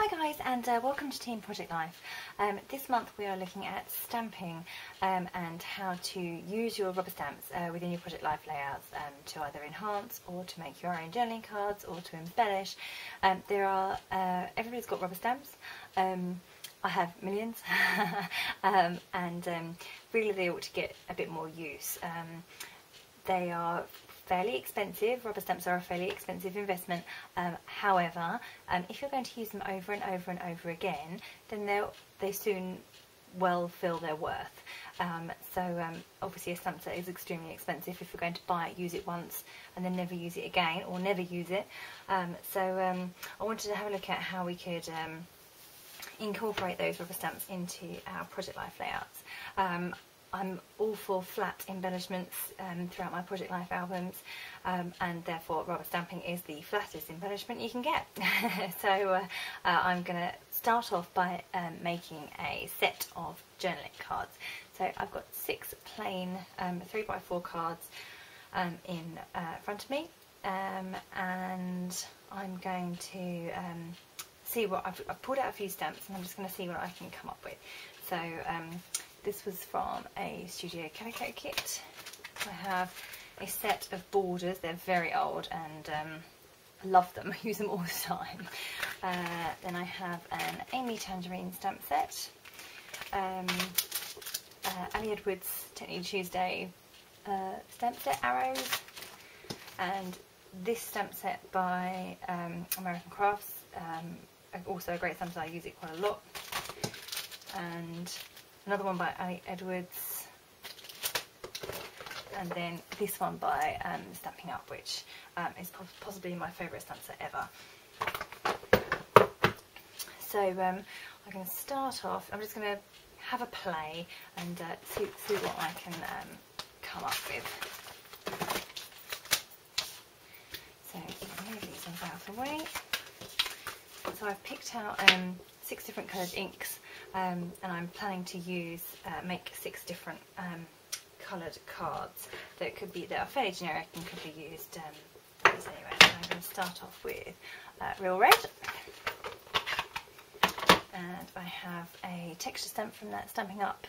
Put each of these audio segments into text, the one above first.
Hi guys, and welcome to Team Project Life. This month we are looking at stamping and how to use your rubber stamps within your Project Life layouts to either enhance or to make your own journaling cards or to embellish. Everybody's got rubber stamps. I have millions and really they ought to get a bit more use. They are fairly expensive. Rubber stamps are a fairly expensive investment. However, if you're going to use them over and over and over again, then they soon well fill their worth. Obviously a stamp set is extremely expensive if you're going to buy it, use it once and then never use it again or never use it. I wanted to have a look at how we could incorporate those rubber stamps into our Project Life layouts. I'm all for flat embellishments throughout my Project Life albums, and therefore rubber stamping is the flattest embellishment you can get. I'm going to start off by making a set of journaling cards. So I've got 6 plain 3x4 cards in front of me, and I'm going to see what I've pulled out a few stamps, and I'm just going to see what I can come up with. So this was from a Studio Calico kit. I have a set of borders. They're very old and I love them. I use them all the time. Then I have an Amy Tangerine stamp set. Ali Edwards Technique Tuesday stamp set arrows. And this stamp set by American Crafts. Also a great stamp set. I use it quite a lot. And another one by Ali Edwards, and then this one by Stamping Up, which is possibly my favourite stamp set ever. So I'm going to start off, I'm just going to have a play and see what I can come up with. So move these ones out of the way. So I've picked out 6 different coloured inks. And I'm planning to make 6 different coloured cards that are fairly generic and could be used anywhere. So I'm going to start off with Real Red, and I have a texture stamp from that Stamping Up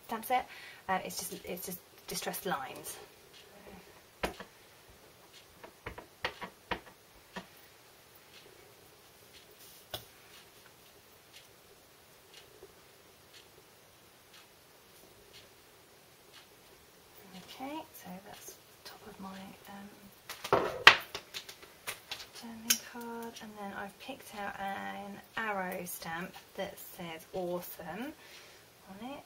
stamp set. It's just distressed lines. Okay, so that's top of my journaling card, and then I've picked out an arrow stamp that says Awesome on it.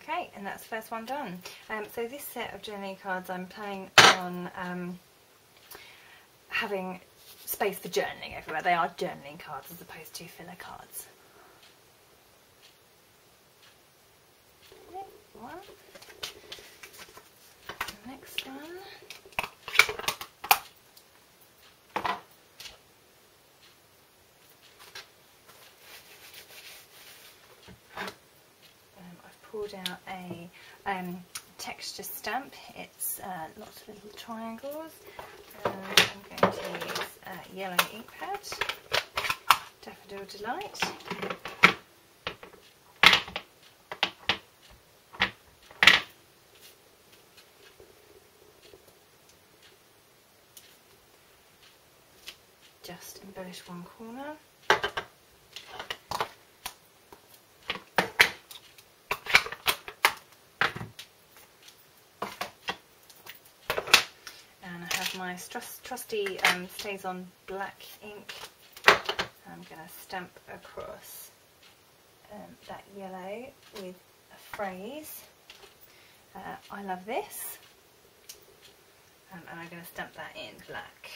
Okay, and that's the first one done. So this set of journaling cards, I'm planning on having space for journaling everywhere. They are journaling cards as opposed to filler cards. Okay, one. The next one. Pulled out a texture stamp. It's lots of little triangles. I'm going to use yellow ink pad, Daffodil Delight. Just embellish one corner. My trusty Stays On black ink. I'm going to stamp across that yellow with a phrase, I love this, and I'm going to stamp that in black.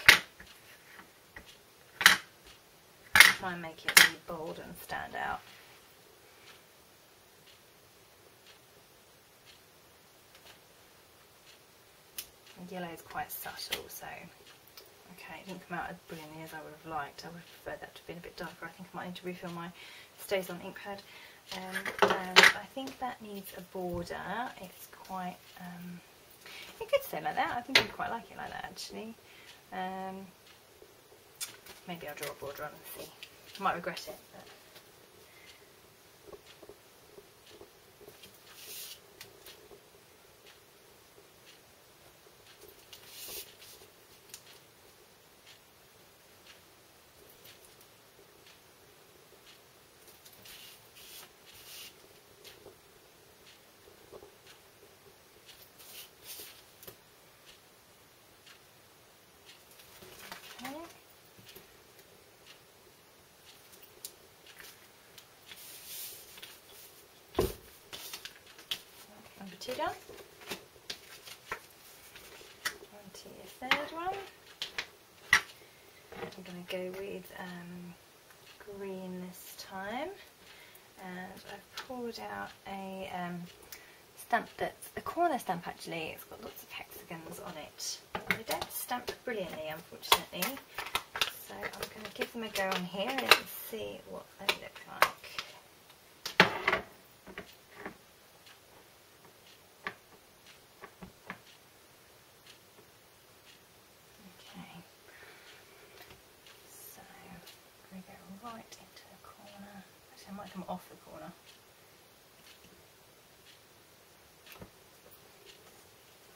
Try and make it really bold and stand out. And yellow is quite subtle, so okay, it didn't come out as brilliantly as I would have liked. I would have preferred that to have been a bit darker. I think I might need to refill my Stays On ink pad. And I think that needs a border. It's quite, it could stay like that. I think I'd quite like it like that actually. Maybe I'll draw a border on and see. I might regret it, but. Number 2 done. On to your third one. I'm going to go with green this time, and I've pulled out a stamp that's a corner stamp actually. It's got lots of hexagons on it. They don't stamp brilliantly, unfortunately, so I'm going to give them a go on here and see what they look like. Right into the corner. Actually, I might come off the corner.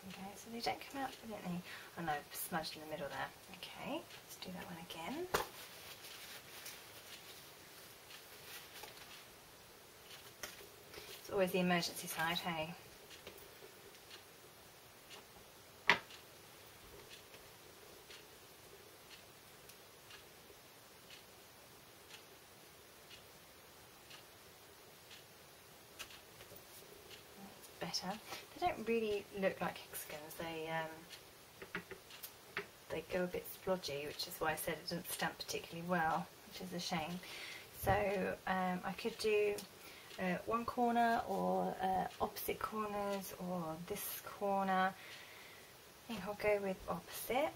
Okay, so they don't come out brilliantly. Oh no, smudged in the middle there. Okay, let's do that one again. It's always the emergency side, hey? Better. They don't really look like hexagons. They go a bit splodgy, which is why I said it doesn't stamp particularly well, which is a shame. So I could do one corner or opposite corners or this corner. I think I'll go with opposite.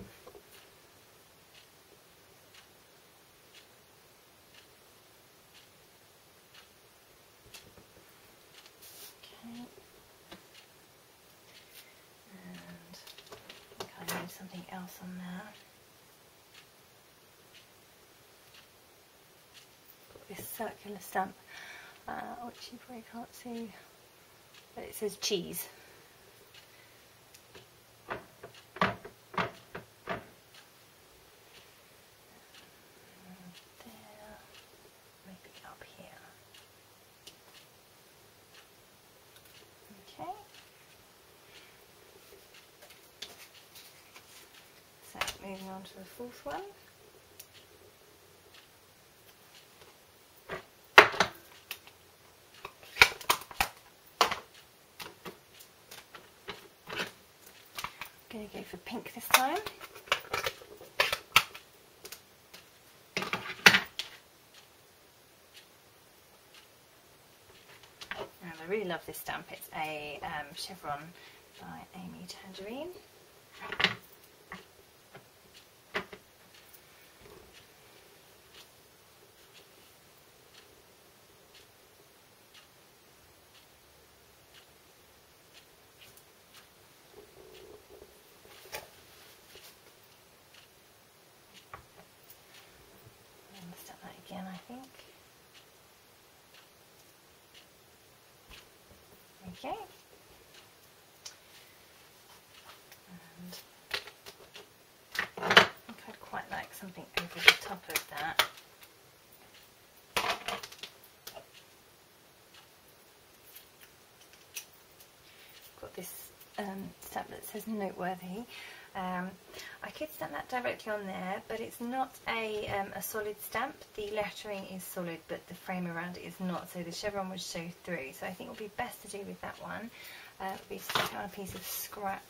Okay. Something else on there. Got this circular stamp, which you probably can't see, but it says cheese. And there, maybe up here. Okay. Moving on to the fourth one. I'm going to go for pink this time. And I really love this stamp. It's a chevron by Amy Tangerine. Again, I think. Okay. And I think I'd quite like something over the top of that. Got this stamp that says noteworthy. I could stamp that directly on there, but it's not a solid stamp. The lettering is solid, but the frame around it is not, so the chevron would show through. So I think what would be best to do with that one would be to stick it on a piece of scrap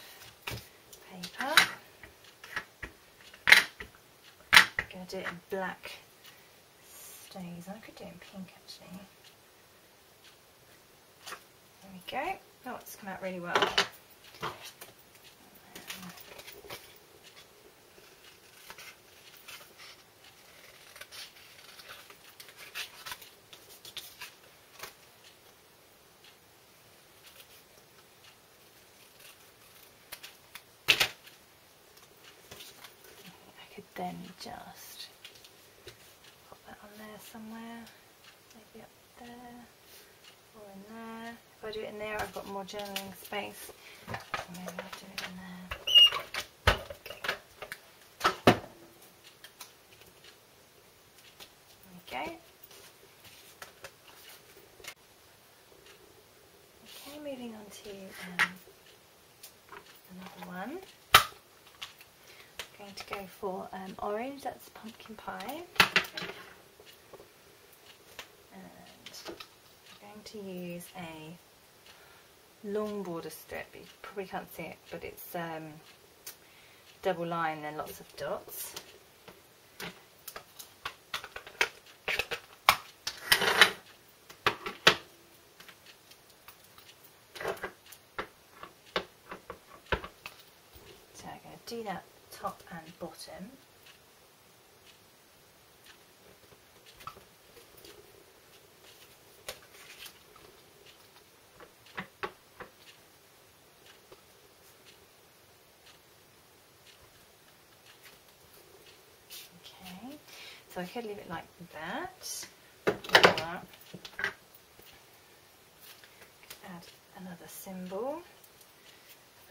paper. I'm going to do it in black stays, and I could do it in pink actually. There we go. Oh, it's come out really well. could then just put that on there somewhere, maybe up there or in there. If I do it in there, I've got more journaling space. Maybe I'll do it in there. Okay. Okay, moving on to another one. I'm going to go for orange, that's pumpkin pie. And I'm going to use a long border strip. You probably can't see it, but it's double line and lots of dots. So I'm going to do that top and bottom. Okay, so I could leave it like that. Or add another symbol,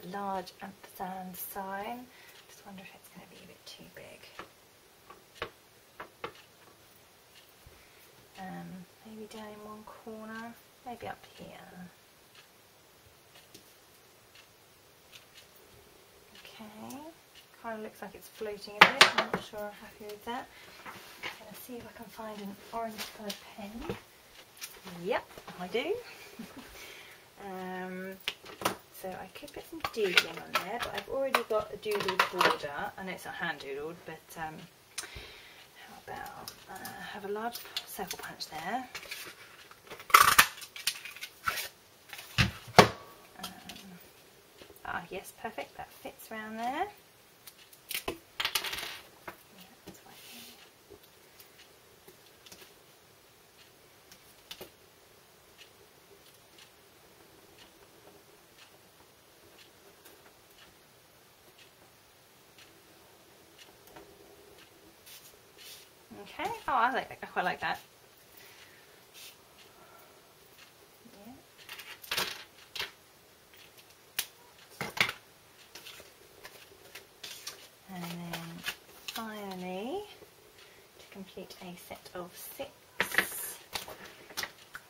a large ampersand sign. Just wonder if it's going to be a bit too big. Maybe down in one corner, maybe up here. Okay, kind of looks like it's floating a bit. I'm not sure I'm happy with that. I'm going to see if I can find an orange coloured pen. Yep, I do. So I could put some doodling on there, but I've already got a doodled border. I know it's not hand doodled, but how about have a large circle punch there. Yes, perfect, that fits around there. Yeah, that's right. Okay, oh, I like that. I quite like that. Yeah. And then finally, to complete a set of 6,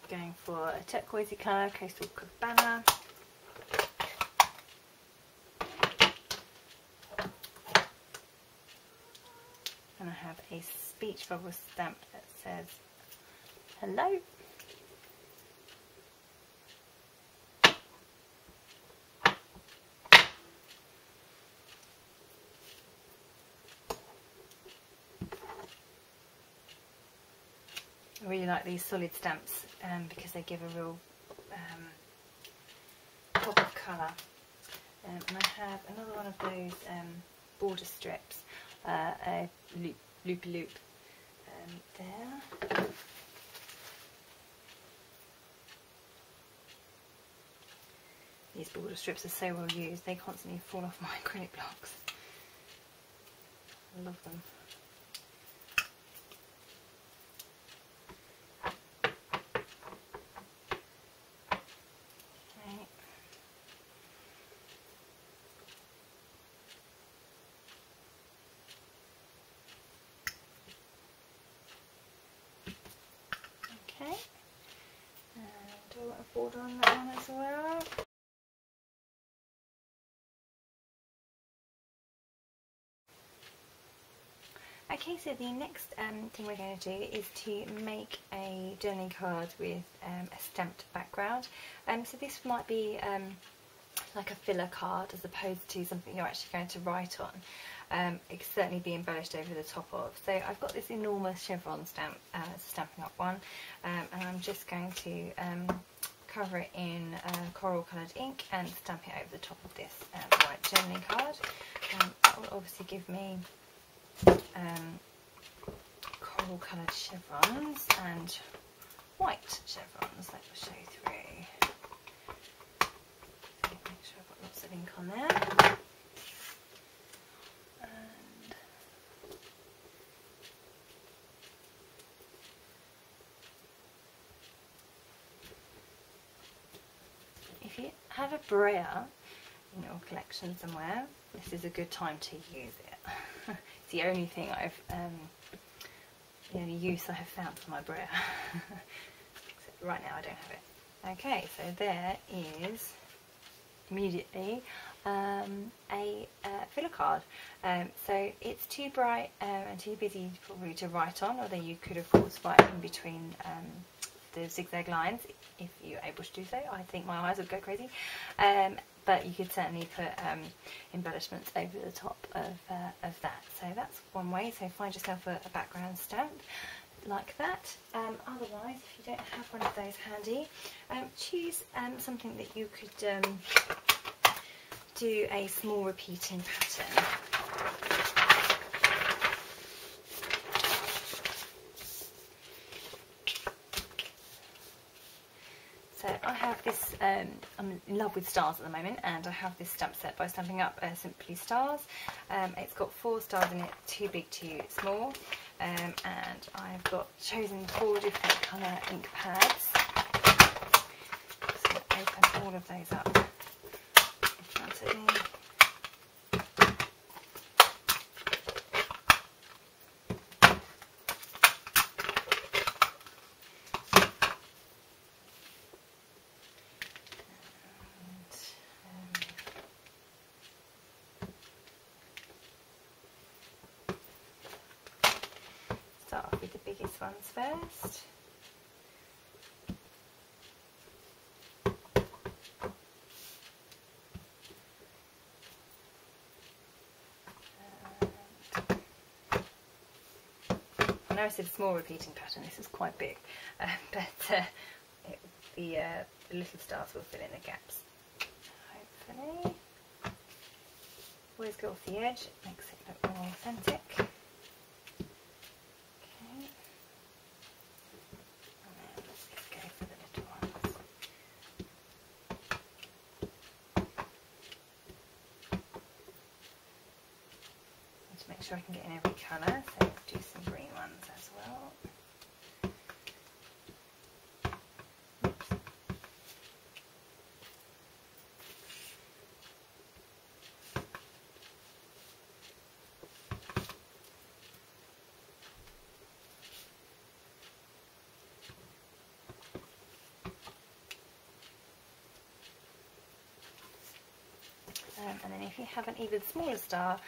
going for a turquoisey colour, Coastal Cabana. And I have a speech bubble stamp that says hello. I really like these solid stamps because they give a real pop of colour. And I have another one of those border strips, a loop there. These border strips are so well used, they constantly fall off my acrylic blocks. I love them. Okay, and do I want a border on that one as well? Okay, so the next thing we're going to do is to make a journaling card with a stamped background. So this might be like a filler card as opposed to something you're actually going to write on. It can certainly be embellished over the top of. So I've got this enormous chevron stamp, Stampin' Up! One, and I'm just going to cover it in coral coloured ink and stamp it over the top of this white journaling card. That will obviously give me coral coloured chevrons and white chevrons that will show through. So make sure I've got lots of ink on there. And have a brayer in your collection somewhere, this is a good time to use it. It's the only thing the only use I have found for my brayer. Except right now I don't have it. Okay, so there is immediately a filler card. So it's too bright and too busy probably to write on, although you could of course write in between the zigzag lines if you're able to do so. I think my eyes would go crazy. But you could certainly put embellishments over the top of that. So that's one way. So find yourself a background stamp like that. Otherwise, if you don't have one of those handy, choose something that you could do a small repeating pattern. So I have this, I'm in love with stars at the moment, and I have this stamp set by Stampin' Up, Simply Stars. It's got 4 stars in it, too big, too small, and I've chosen 4 different colour ink pads. So I'll open all of those up in front of me. Start off with the biggest ones first. I know I said small repeating pattern, this is quite big, but the little stars will fill in the gaps, hopefully. Always go off the edge, it makes it look more authentic. Make sure I can get in every colour, so do some green ones as well. Oops. And then if you have an even smaller star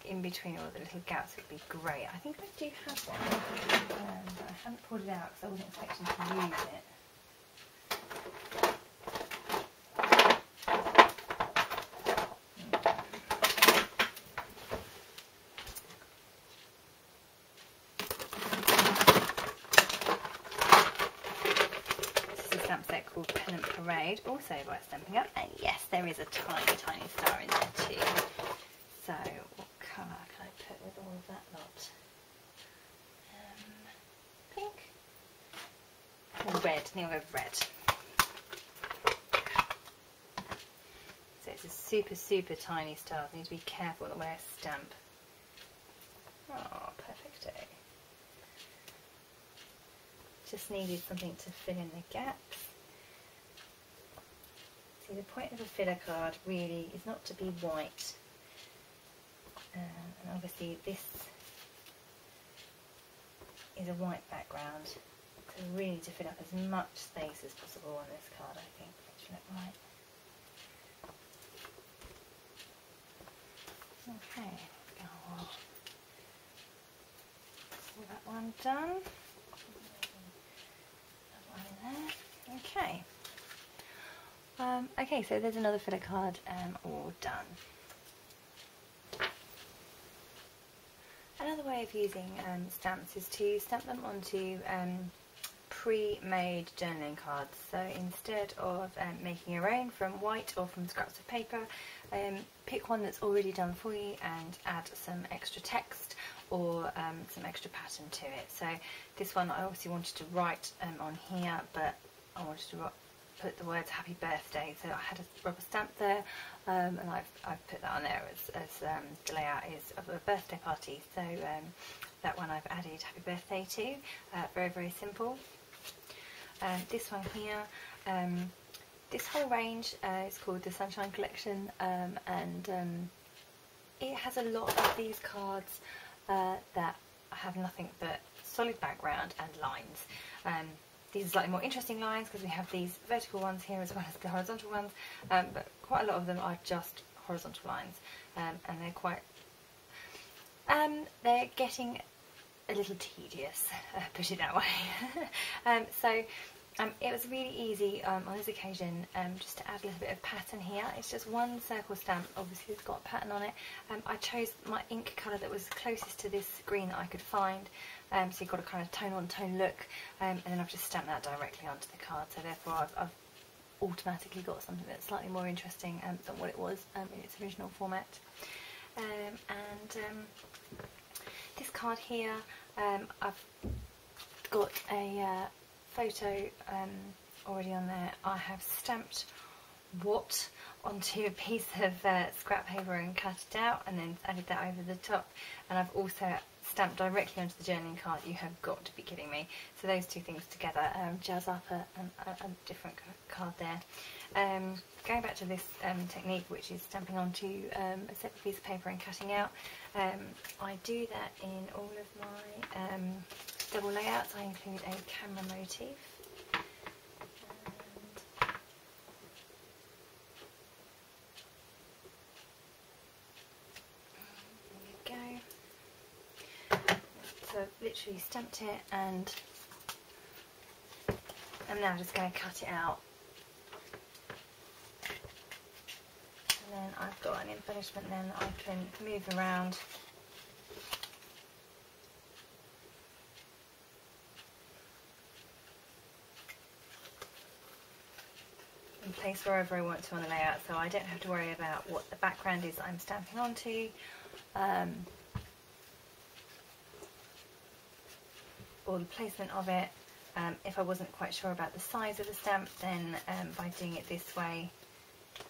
in between all the little gaps, it would be great. I think I do have one, but I haven't pulled it out because I wasn't expecting to use it. Set called Pennant Parade, also by Stampin' Up, and yes, there is a tiny, tiny star in there too. So, what colour can I put with all of that lot? Pink? Or red, I think I'll go red. So it's a super, super tiny star, so you need to be careful the way I stamp. Oh, perfecto. Just needed something to fill in the gaps. See, the point of a filler card really is not to be white, and obviously this is a white background, so we really need to fill up as much space as possible on this card, I think, for it to look right. Okay, all that one done. Okay. Okay, so there's another filler card all done. Another way of using stamps is to stamp them onto pre-made journaling cards. So instead of making your own from white or from scraps of paper, pick one that's already done for you and add some extra text or some extra pattern to it. So this one I obviously wanted to write on here, but I wanted to put the words happy birthday, so I had a rubber stamp there, and I've put that on there as the layout is of a birthday party. So that one I've added happy birthday to, very, very simple. This one here this whole range is called the Sunshine Collection, and it has a lot of these cards that have nothing but solid background and lines. These are slightly more interesting lines because we have these vertical ones here as well as the horizontal ones, but quite a lot of them are just horizontal lines, and they're quite they're getting a little tedious, put it that way. So it was really easy on this occasion just to add a little bit of pattern here. It's just one circle stamp, obviously it's got a pattern on it. I chose my ink colour that was closest to this green that I could find, so you've got a kind of tone on tone look, and then I've just stamped that directly onto the card, so therefore I've automatically got something that's slightly more interesting than what it was in its original format. This card here, I've got a photo already on there. I have stamped "what" onto a piece of scrap paper and cut it out, and then added that over the top, and I've also stamped directly onto the journaling card. You have got to be kidding me. So those two things together jazz up a different card there. Going back to this technique, which is stamping onto a separate piece of paper and cutting out, I do that in all of my double layouts. I include a camera motif. There we go. So I've literally stamped it, and I'm now just going to cut it out. And then I've got an embellishment then that I can move around. And place wherever I want to on the layout, so I don't have to worry about what the background is that I'm stamping onto. Or the placement of it. If I wasn't quite sure about the size of the stamp, then by doing it this way,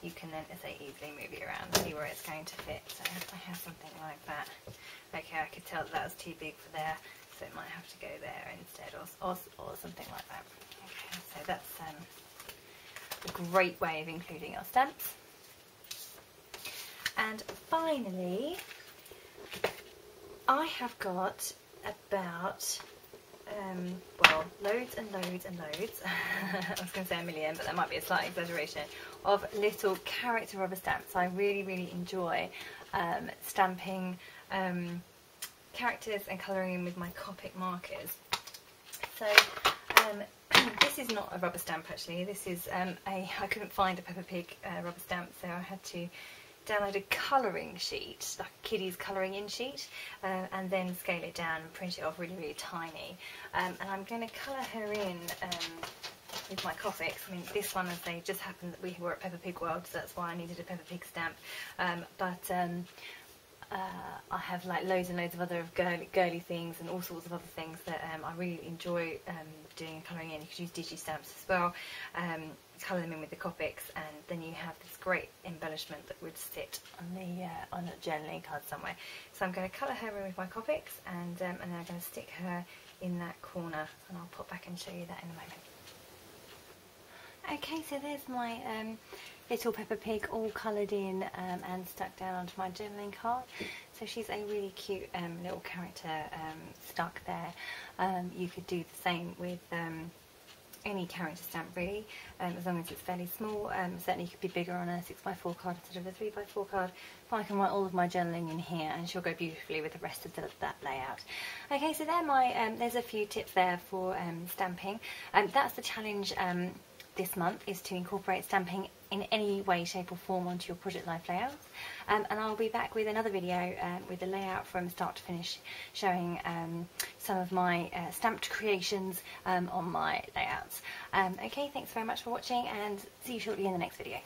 you can then, as I say, easily move it around, see where it's going to fit. So if I have something like that, okay, I could tell that was too big for there, so it might have to go there instead, or something like that. Okay, so that's a great way of including our stamps. And finally, I have got about well, loads and loads and loads, I was going to say a million, but that might be a slight exaggeration, of little character rubber stamps. I really, really enjoy stamping characters and colouring in with my Copic markers. So this is not a rubber stamp actually, this is I couldn't find a Peppa Pig rubber stamp, so I had to download a colouring sheet, like a kiddie's colouring in sheet, and then scale it down and print it off really, really tiny. And I'm going to colour her in with my Copics. I mean, this one, as they just happened that we were at Peppa Pig World, so that's why I needed a Peppa Pig stamp. I have like loads and loads of other girly things and all sorts of other things that I really enjoy doing colouring in. You could use digi stamps as well. Colour them in with the Copics, and then you have this great embellishment that would sit on a journaling card somewhere. So I'm going to colour her in with my Copics, and then I'm going to stick her in that corner, and I'll pop back and show you that in a moment. Okay, so there's my little Peppa Pig all coloured in and stuck down onto my journaling card. So she's a really cute little character stuck there. You could do the same with any character stamp really, as long as it's fairly small. Certainly you could be bigger on a 6x4 card instead of a 3x4 card. But I can write all of my journaling in here, and she'll go beautifully with the rest of that layout. Okay, so there my there's a few tips there for stamping. That's the challenge this month, is to incorporate stamping in any way, shape or form onto your project life layouts. And I'll be back with another video with the layout from start to finish, showing some of my stamped creations on my layouts. Okay, thanks very much for watching, and see you shortly in the next video.